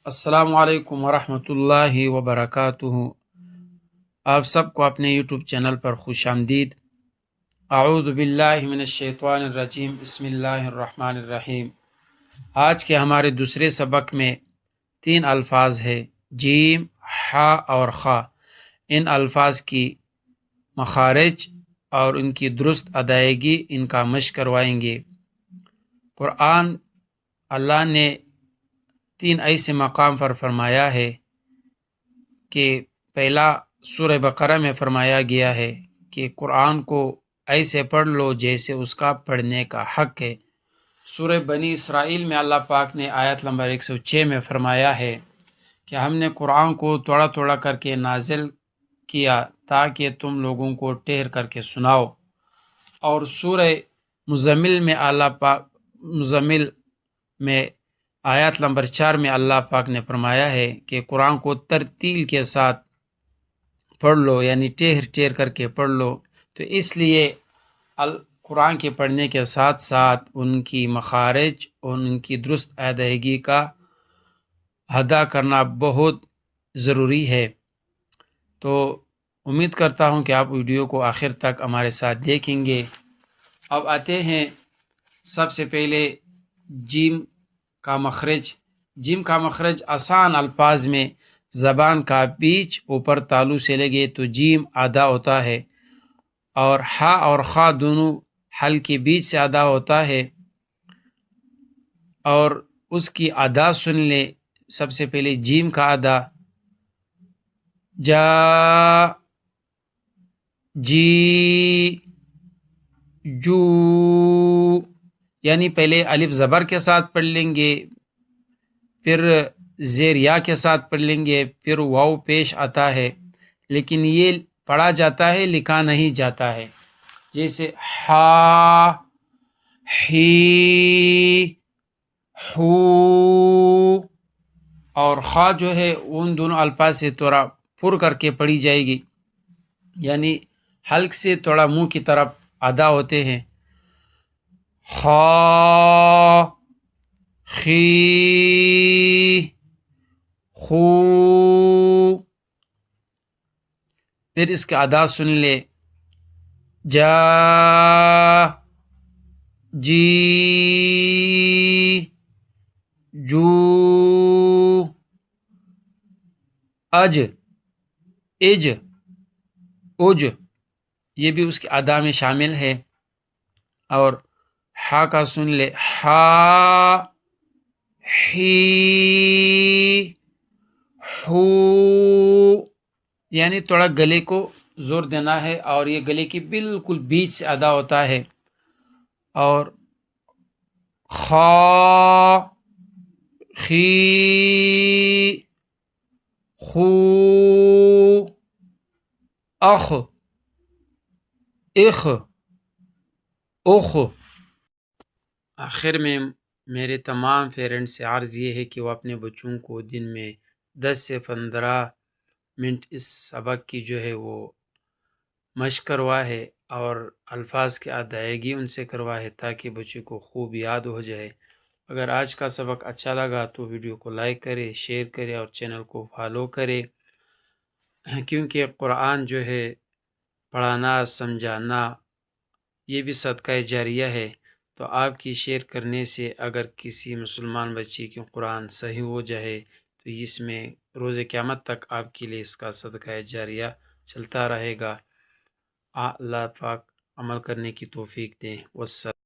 السلام علیکم ورحمۃ اللہ وبرکاتہ۔ آپ سب کو اپنے یوٹیوب چینل پر خوش آمدید۔ اعوذ باللہ من الشیطان الرجیم، بسم اللہ الرحمن الرحیم۔ آج کے ہمارے دوسرے سبق میں 3 الفاظ ہیں، جیم، حا اور خا۔ ان الفاظ کی مخارج اور ان کی درست ادائیگی، ان کا مشق کروائیں گے۔ قرآن اللہ نے 3 ایسے مقام پر فرمایا ہے کہ پہلا سورہ بقرہ میں فرمایا گیا ہے کہ قرآن کو ایسے پڑھ لو جیسے اس کا پڑھنے کا حق ہے۔ سورہ بنی اسرائیل میں اللہ پاک نے آیت نمبر 106 میں فرمایا ہے کہ ہم نے قرآن کو توڑا توڑا کر کے نازل کیا تاکہ تم لوگوں کو ٹھہر کر کے سناؤ۔ اور سورہ مزمل میں مزمل میں آیت نمبر 4 میں اللہ پاک نے فرمایا ہے کہ قرآن کو ترتیل کے ساتھ پڑھ لو، یعنی ٹھہر ٹھہر کر کے پڑھ لو۔ تو اس لیے قرآن کے پڑھنے کے ساتھ ساتھ ان کی مخارج اور ان کی درست ادائیگی کا ادا کرنا بہت ضروری ہے۔ تو امید کرتا ہوں کہ آپ ویڈیو کو آخر تک ہمارے ساتھ دیکھیں گے۔ اب آتے ہیں سب سے پہلے جیم کا مخرج۔ جیم کا مخرج آسان الفاظ میں زبان کا بیچ اوپر تالو سے لگے تو جیم ادا ہوتا ہے، اور ہا اور خا دونوں حل کے بیچ سے ادا ہوتا ہے۔ اور اس کی ادا سن لیں۔ سب سے پہلے جیم کا ادا، جا، جی، جو، یعنی پہلے الف زبر کے ساتھ پڑھ لیں گے، پھر زیر یا کے ساتھ پڑھ لیں گے، پھر واو پیش آتا ہے، لیکن یہ پڑھا جاتا ہے، لکھا نہیں جاتا ہے۔ جیسے ہا، ہی، ہو، اور خا جو ہے ان دونوں الفاظ سے تھوڑا پھر کر کے پڑھی جائے گی، یعنی حلق سے تھوڑا منہ کی طرف ادا ہوتے ہیں۔ خا، خی، خو، پھر اس کا ادا سن لے، جا، جی، جو، اج، اج، اج، یہ بھی اس کے ادا میں شامل ہے۔ اور ہا کا سن لے، ہا، ہی، ہو، یعنی تھوڑا گلے کو زور دینا ہے، اور یہ گلے کی بالکل بیچ سے ادا ہوتا ہے۔ اور خا، خی، خو، اخ، اخ، اخ۔ آخر میں میرے تمام پیرنٹس سے عرض یہ ہے کہ وہ اپنے بچوں کو دن میں 10 سے 15 منٹ اس سبق کی جو ہے وہ مشق کروائے اور الفاظ کی ادائیگی ان سے کروائے، تاکہ بچے کو خوب یاد ہو جائے۔ اگر آج کا سبق اچھا لگا تو ویڈیو کو لائک کرے، شیئر کرے اور چینل کو فالو کرے، کیونکہ قرآن جو ہے پڑھانا، سمجھانا، یہ بھی صدقہ جاریہ ہے۔ تو آپ کی شیئر کرنے سے اگر کسی مسلمان بچے کی قرآن صحیح ہو جائے تو اس میں روز قیامت تک آپ کے لیے اس کا صدقہ جاریہ چلتا رہے گا۔ اللہ پاک عمل کرنے کی توفیق دیں۔ والسلام۔